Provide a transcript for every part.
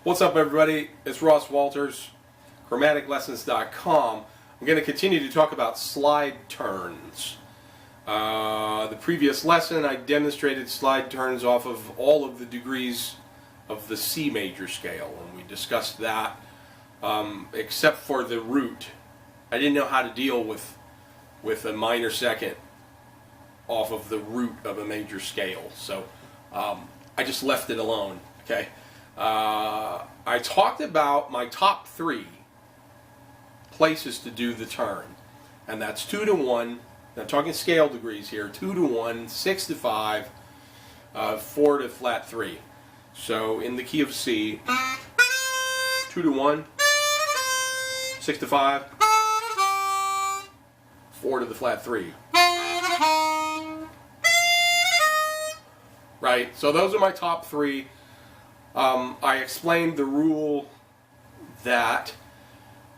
What's up, everybody? It's Ross Walters, chromaticlessons.com. I'm going to continue to talk about slide turns. The previous lesson I demonstrated slide turns off of all of the degrees of the C major scale, and we discussed that except for the root. I didn't know how to deal with a minor second off of the root of a major scale, so I just left it alone. Okay. I talked about my top 3 places to do the turn, and that's 2 to 1. I'm talking scale degrees here: 2 to 1, 6 to 5, 4 to flat 3. So in the key of C, 2 to 1, 6 to 5, 4 to the flat 3. Right. So those are my top 3. I explained the rule that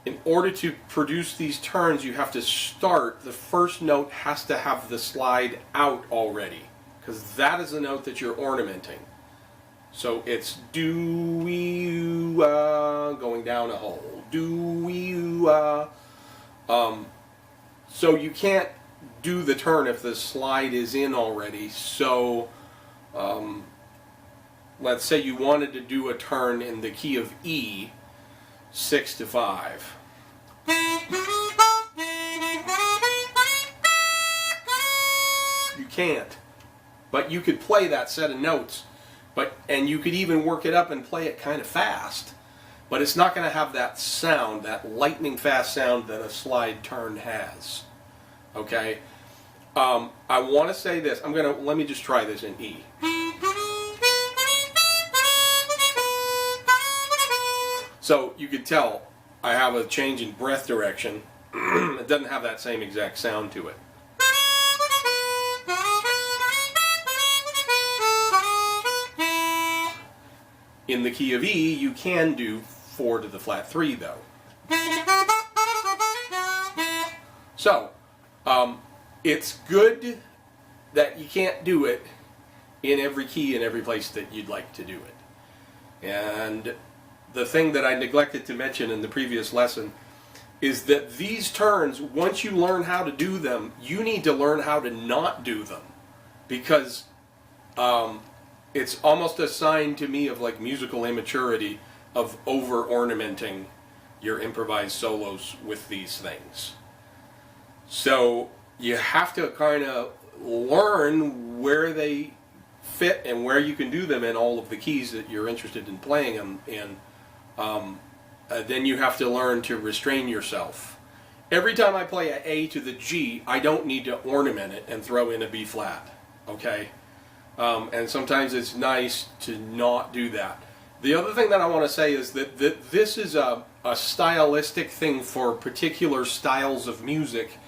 in order to produce these turns, you have to start, the first note has to have the slide out already, because that is the note that you're ornamenting. So it's do-wee-oo, going down a hole, do-wee-oo. So you can't do the turn if the slide is in already. So let's say you wanted to do a turn in the key of E, 6 to 5. You can't. But you could play that set of notes, and you could even work it up and play it kind of fast. But it's not going to have that sound, that lightning fast sound that a slide turn has. Okay? I want to say this. Let me just try this in E. So you could tell I have a change in breath direction. It doesn't have that same exact sound to it. In the key of E, you can do 4 to the flat 3, though. So, it's good that you can't do it in every key in every place that you'd like to do it. And the thing that I neglected to mention in the previous lesson is that these turns, once you learn how to do them, you need to learn how to not do them, because it's almost a sign to me of like musical immaturity of over-ornamenting your improvised solos with these things. So you have to kind of learn where they fit and where you can do them in all of the keys that you're interested in playing them in. Then you have to learn to restrain yourself. Every time I play an A to the G, I don't need to ornament it and throw in a B flat. Okay? And sometimes it's nice to not do that. The other thing that I want to say is that this is a stylistic thing for particular styles of music,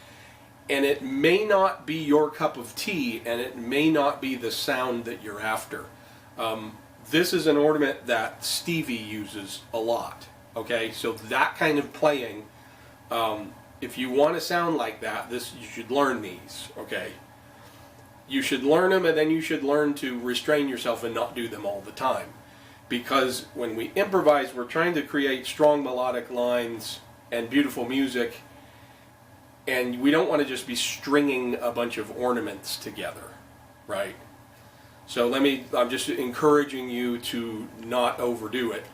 and it may not be your cup of tea, and it may not be the sound that you're after. This is an ornament that Stevie uses a lot. Okay, so that kind of playing, if you want to sound like that, you should learn these. Okay, you should learn them, and then you should learn to restrain yourself and not do them all the time, because when we improvise, we're trying to create strong melodic lines and beautiful music, and we don't want to just be stringing a bunch of ornaments together, right? So I'm just encouraging you to not overdo it.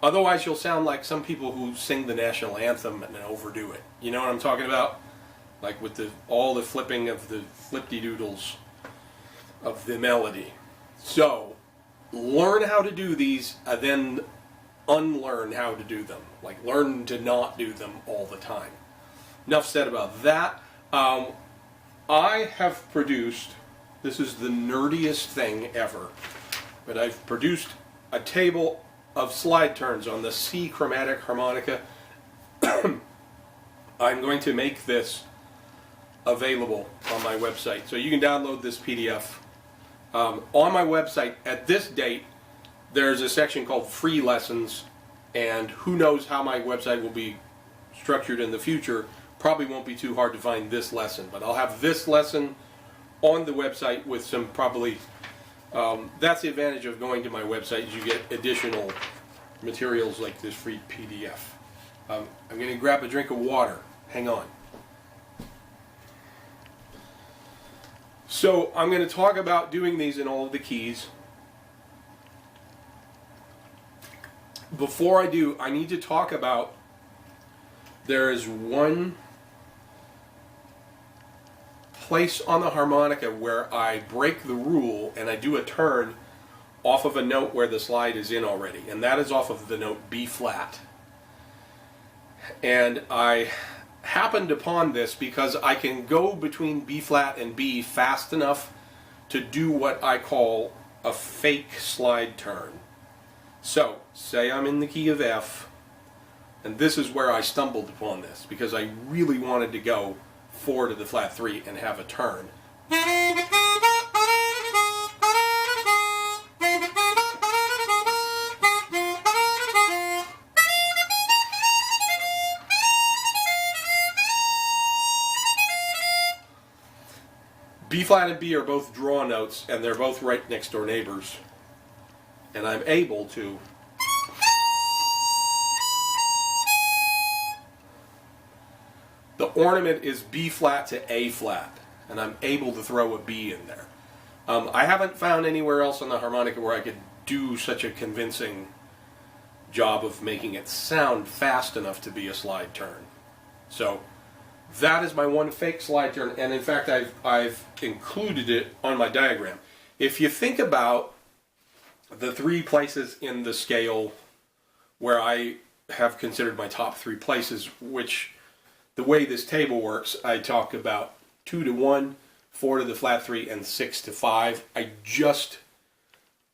Otherwise, you'll sound like some people who sing the national anthem and overdo it. You know what I'm talking about? Like with all the flipping of the flip-de-doodles of the melody. So, learn how to do these, and then unlearn how to do them. Like, learn to not do them all the time. Enough said about that. I have produced, this is the nerdiest thing ever, but I've produced a table of slide turns on the C chromatic harmonica. I'm going to make this available on my website, so you can download this PDF. On my website, at this date, there's a section called Free Lessons, and who knows how my website will be structured in the future. Probably won't be too hard to find this lesson, but I'll have this lesson on the website with some probably That's the advantage of going to my website, is you get additional materials like this free PDF. I'm going to grab a drink of water. Hang on. So I'm going to talk about doing these in all of the keys. Before I do, I need to talk about, there is one place on the harmonica where I break the rule and I do a turn off of a note where the slide is in already, and that is off of the note B flat. And I happened upon this because I can go between B flat and B fast enough to do what I call a fake slide turn. So, say I'm in the key of F, and this is where I stumbled upon this, because I really wanted to go 4 to the flat 3 and have a turn. B flat and B are both draw notes, and they're both right next door neighbors. And I'm able to the ornament is B flat to A flat, and I'm able to throw a B in there. I haven't found anywhere else on the harmonica where I could do such a convincing job of making it sound fast enough to be a slide turn. So that is my one fake slide turn, and in fact I've included it on my diagram. If you think about the 3 places in the scale where I have considered my top 3 places, which the way this table works, I talk about 2 to 1, 4 to the flat 3, and 6 to 5. I just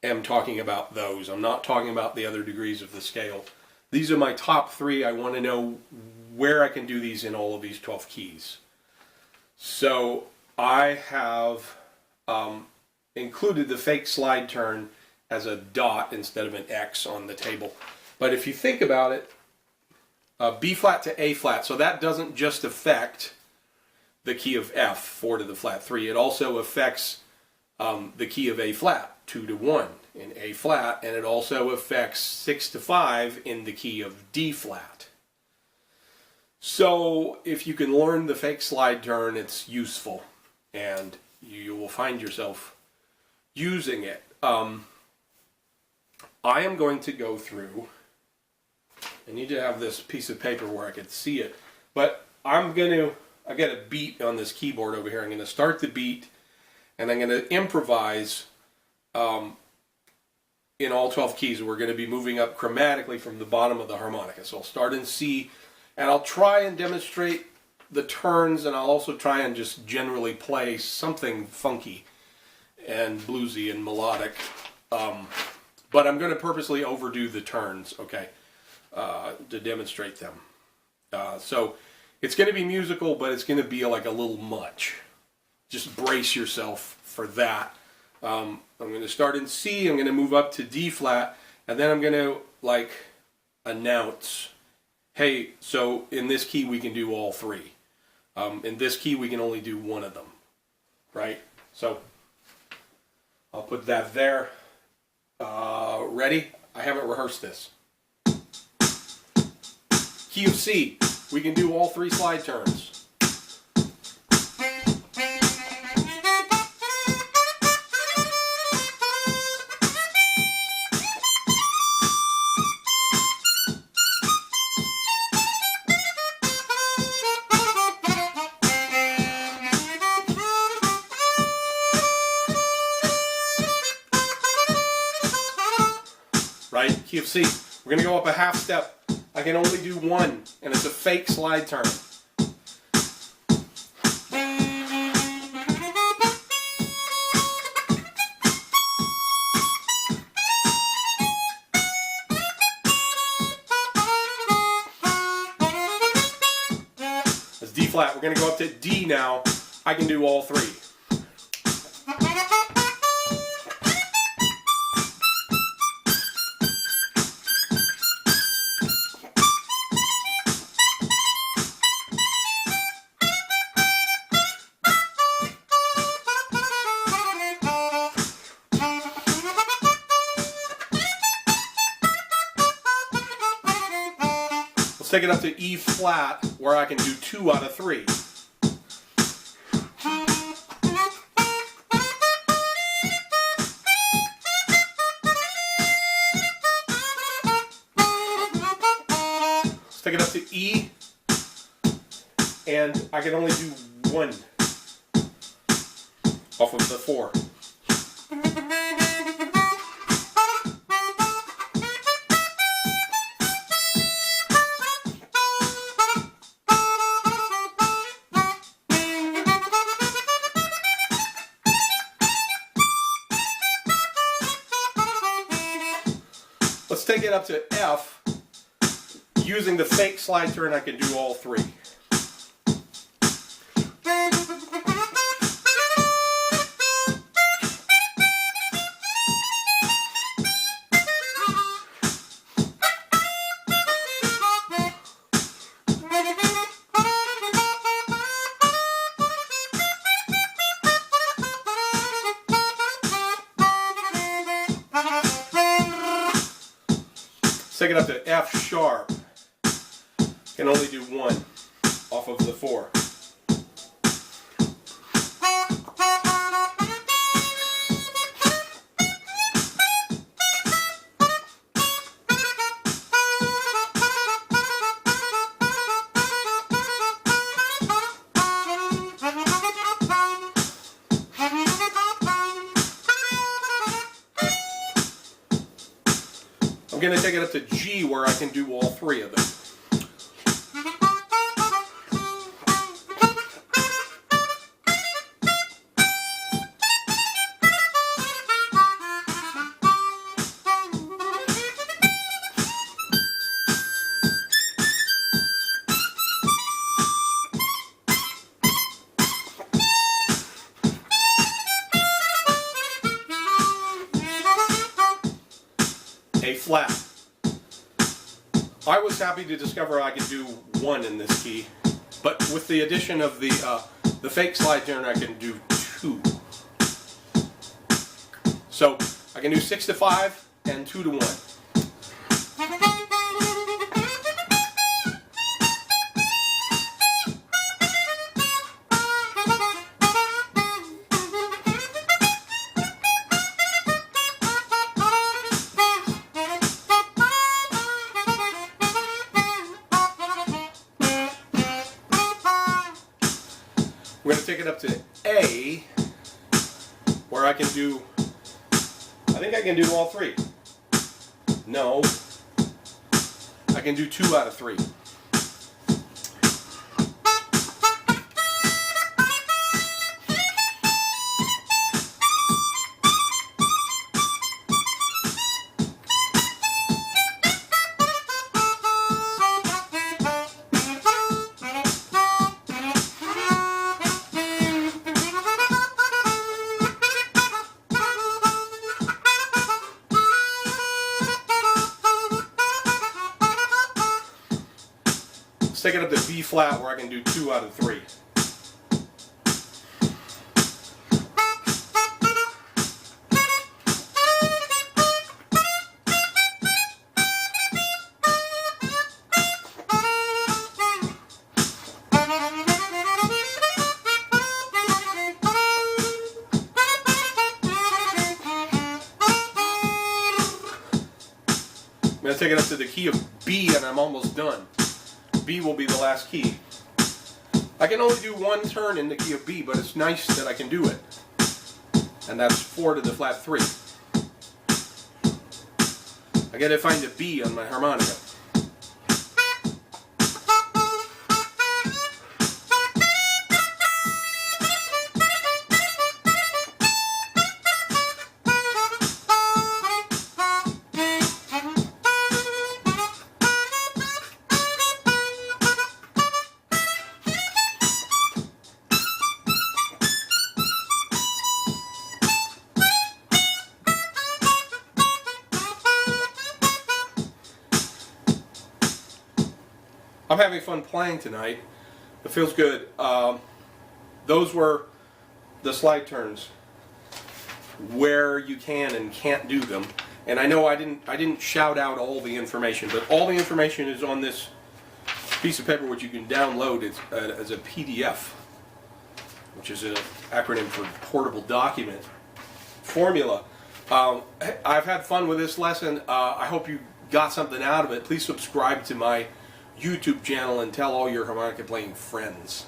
am talking about those. I'm not talking about the other degrees of the scale. These are my top 3. I want to know where I can do these in all of these 12 keys. So I have included the fake slide turn as a dot instead of an X on the table. But if you think about it, B flat to A flat, so that doesn't just affect the key of F, 4 to the flat 3. It also affects the key of A flat, 2 to 1 in A flat, and it also affects 6 to 5 in the key of D flat. So if you can learn the fake slide turn, it's useful, and you will find yourself using it. I am going to go through, I need to have this piece of paper where I can see it, but I get a beat on this keyboard over here. I'm going to start the beat, and I'm going to improvise in all 12 keys. We're going to be moving up chromatically from the bottom of the harmonica. So I'll start in C, and I'll try and demonstrate the turns, and I'll also try and just generally play something funky and bluesy and melodic. But I'm going to purposely overdo the turns, okay, to demonstrate them. So it's going to be musical, but it's going to be like a little much. Just brace yourself for that. I'm going to start in C, I'm going to move up to D flat, and then I'm going to like announce, hey, so in this key we can do all 3. In this key we can only do one of them, right? So I'll put that there. Ready? I haven't rehearsed this. Key of C, we can do all 3 slide turns. Right? Key of C. We're going to go up a half step. I can only do 1, and it's a fake slide turn. That's D flat. We're going to go up to D now. I can do all 3. Let's take it up to E flat, where I can do 2 out of 3. Let's take it up to E, and I can only do 1 off of the 4. Let's take it up to F. Using the fake slide turn, I can do all 3. Take it up to F sharp. Can only do 1 off of the 4. I'm going to take it up to G, where I can do all 3 of them. A flat. I was happy to discover I could do 1 in this key, but with the addition of the fake slide turn, I can do 2. So I can do 6 to 5 and 2 to 1. We're going to take it up to A, where I can do, I think I can do all 3. No, I can do 2 out of 3. Let's take it up to B flat, where I can do 2 out of 3. I'm going to take it up to the key of B, and I'm almost done. B will be the last key. I can only do 1 turn in the key of B, but it's nice that I can do it. And that's 4 to the flat 3. I gotta find a B on my harmonica. I'm having fun playing tonight. It feels good. Those were the slide turns, where you can and can't do them. And I know I didn't shout out all the information, but all the information is on this piece of paper which you can download as a PDF, which is an acronym for Portable Document Formula. I've had fun with this lesson. I hope you got something out of it. Please subscribe to my YouTube channel and tell all your harmonica playing friends.